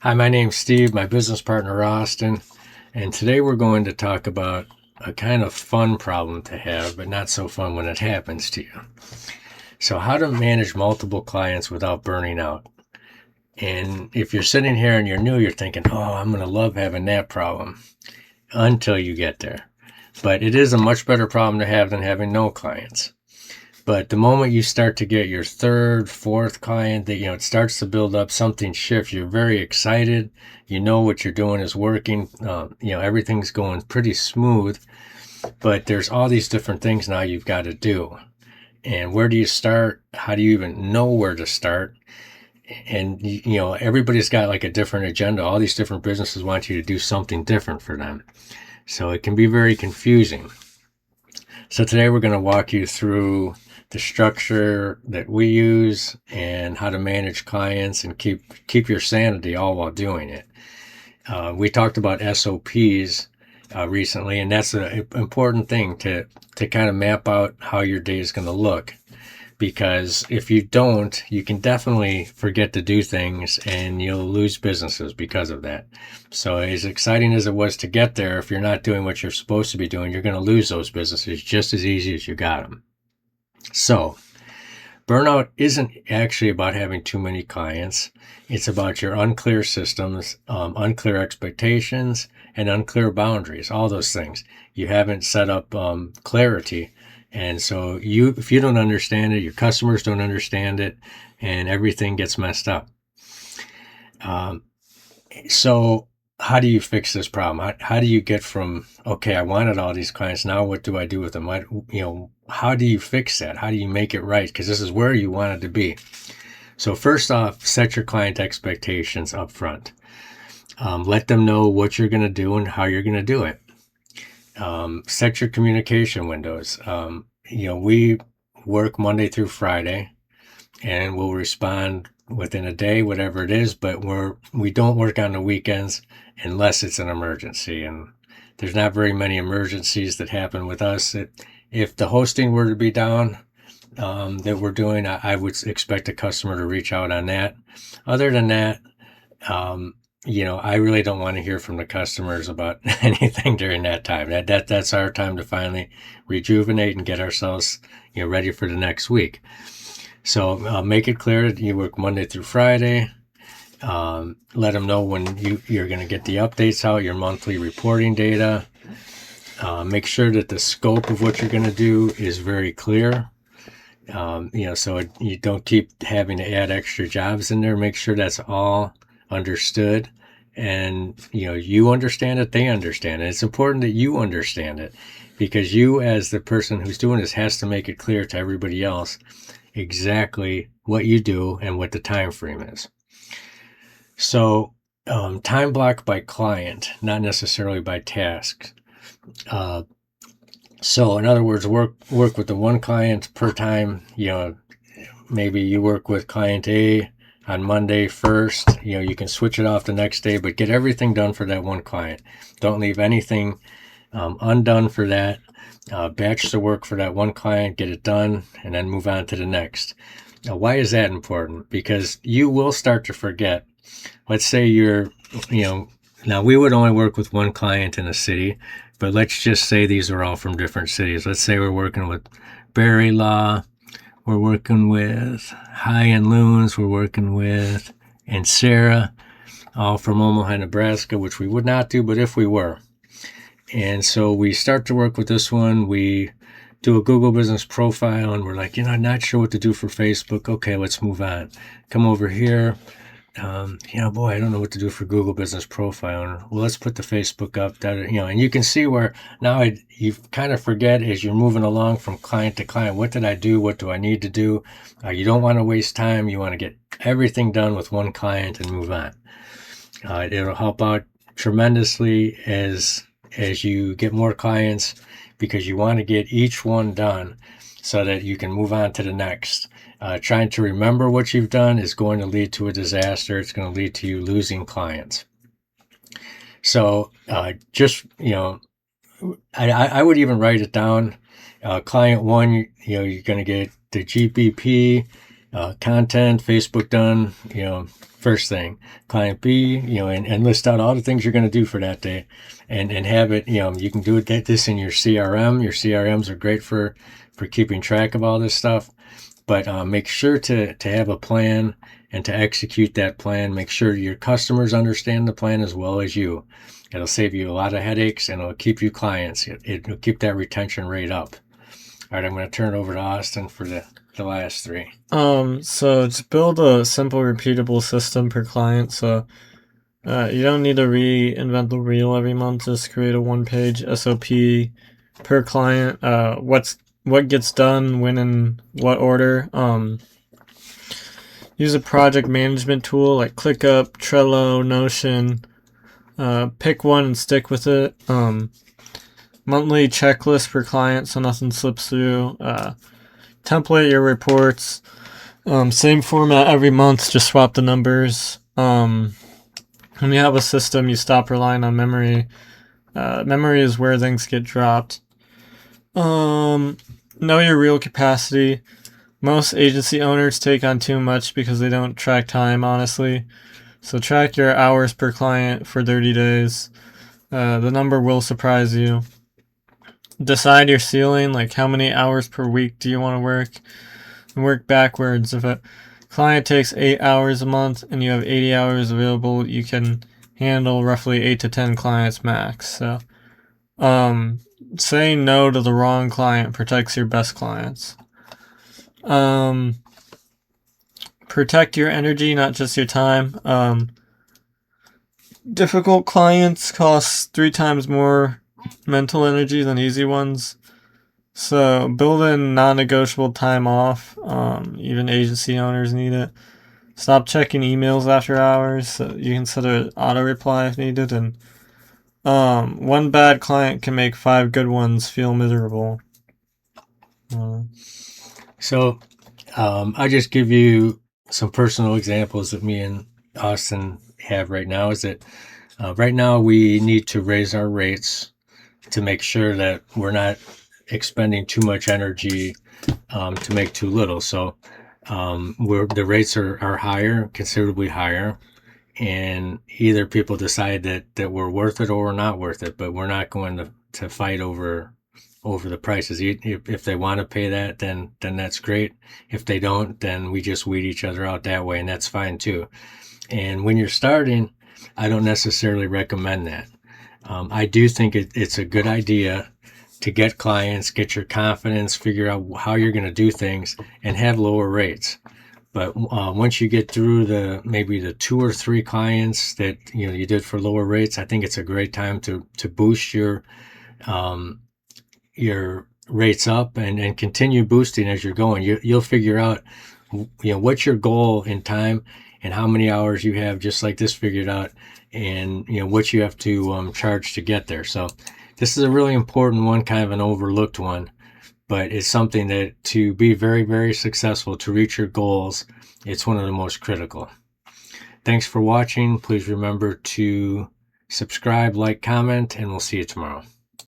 Hi, my name's Steve, my business partner Austin, and today we're going to talk about a kind of fun problem to have, but not so fun when it happens to you. So, how to manage multiple clients without burning out. And if you're sitting here and you're new, you're thinking, oh, I'm going to love having that problem until you get there. But it is a much better problem to have than having no clients. But the moment you start to get your third, fourth client, that it starts to build up, something shifts. You're very excited. You know what you're doing is working. Everything's going pretty smooth. But there's all these different things now you've got to do. And where do you start? How do you even know where to start? And everybody's got like a different agenda. All these different businesses want you to do something different for them. So it can be very confusing. So today we're going to walk you through the structure that we use and how to manage clients and keep your sanity all while doing it. We talked about SOPs recently, and that's an important thing to kind of map out how your day is going to look. Because if you don't, you can definitely forget to do things and you'll lose businesses because of that. So as exciting as it was to get there, if you're not doing what you're supposed to be doing, you're going to lose those businesses just as easy as you got them. So burnout isn't actually about having too many clients. It's about your unclear systems, unclear expectations, and unclear boundaries, all those things. You haven't set up clarity. And so if you don't understand it, your customers don't understand it, and everything gets messed up. So how do you fix this problem? How do you get from, okay, I wanted all these clients, now what do I do with them? How do you fix that? How do you make it right? Because this is where you want it to be. So first off, set your client expectations up front. Let them know what you're going to do and how you're going to do it. Set your communication windows. We work Monday through Friday, and we'll respond within a day, whatever it is, but we don't work on the weekends unless it's an emergency. And there's not very many emergencies that happen with us. If the hosting were to be down that we're doing, I would expect a customer to reach out on that. Other than that, I really don't want to hear from the customers about anything during that time. That's our time to finally rejuvenate and get ourselves, ready for the next week. So make it clear that you work Monday through Friday. Let them know when you're going to get the updates out, your monthly reporting data. Make sure that the scope of what you're going to do is very clear. So you don't keep having to add extra jobs in there. Make sure that's all understood, and you understand it, they understand it. It's important that you understand it, because you, as the person who's doing this, has to make it clear to everybody else exactly what you do and what the time frame is. So time block by client, not necessarily by tasks. So in other words, work with the one client per time. Maybe you work with client A on Monday first. You can switch it off the next day, but get everything done for that one client. Don't leave anything undone for that. Batch the work for that one client, get it done, and then move on to the next. Now, why is that important? Because you will start to forget. Let's say now we would only work with one client in a city, but let's just say these are all from different cities. Let's say we're working with Barry Law, we're working with High and Loons, we're working with and Sarah, all from Omaha, Nebraska, which we would not do, but if we were. And so we start to work with this one. We do a Google business profile, and we're like, I'm not sure what to do for Facebook. Okay, let's move on. Come over here. Boy, I don't know what to do for Google business profile. Well, let's put the Facebook up. And you can see where now you kind of forget as you're moving along from client to client. What did I do? What do I need to do? You don't want to waste time. You want to get everything done with one client and move on. It'll help out tremendously as you get more clients, because you want to get each one done so that you can move on to the next. Trying to remember what you've done is going to lead to a disaster. It's going to lead to you losing clients. So I would even write it down. Client one, you're going to get the GBP, content, Facebook done, first thing. Client B, and list out all the things you're going to do for that day, and have it. You can do it. Get this in your CRM. Your CRMs are great for keeping track of all this stuff. But make sure to have a plan and to execute that plan. Make sure your customers understand the plan as well as you. It'll save you a lot of headaches, and it'll keep you clients. It'll keep that retention rate up. All right, I'm going to turn it over to Austin for the last three. So just build a simple, repeatable system per client. So you don't need to reinvent the wheel every month. Just create a one-page SOP per client. What gets done, when, in what order. Use a project management tool like ClickUp, Trello, Notion. Pick one and stick with it. Monthly checklist per client so nothing slips through. Template your reports. Same format every month, just swap the numbers. When you have a system, you stop relying on memory. Memory is where things get dropped. Know your real capacity. Most agency owners take on too much because they don't track time, honestly. So track your hours per client for 30 days. The number will surprise you. Decide your ceiling, like how many hours per week do you want to work, and work backwards. If a client takes 8 hours a month and you have 80 hours available, you can handle roughly 8 to 10 clients max. So saying no to the wrong client protects your best clients. Protect your energy, not just your time. Difficult clients cost 3 times more mental energy than easy ones. So build in non-negotiable time off. Even agency owners need it. Stop checking emails after hours. So you can set an auto reply if needed. And one bad client can make 5 good ones feel miserable. So I just give you some personal examples that me and Austin have right now. Is that right now we need to raise our rates to make sure that we're not expending too much energy to make too little. So the rates are higher, considerably higher, and either people decide that we're worth it or we're not worth it, but we're not going to fight over the prices. If they want to pay that, then that's great. If they don't, then we just weed each other out that way, and that's fine too. And when you're starting, I don't necessarily recommend that. I do think it's a good idea to get clients, get your confidence, figure out how you're going to do things, and have lower rates. But once you get through maybe the 2 or 3 clients that you did for lower rates, I think it's a great time to boost your rates up and continue boosting as you're going. You'll figure out what's your goal in time and how many hours you have, just like this, figured out, and what you have to charge to get there. So this is a really important one, kind of an overlooked one, but it's something that to be very, very successful, to reach your goals, it's one of the most critical. Thanks for watching. Please remember to subscribe, like, comment, and we'll see you tomorrow.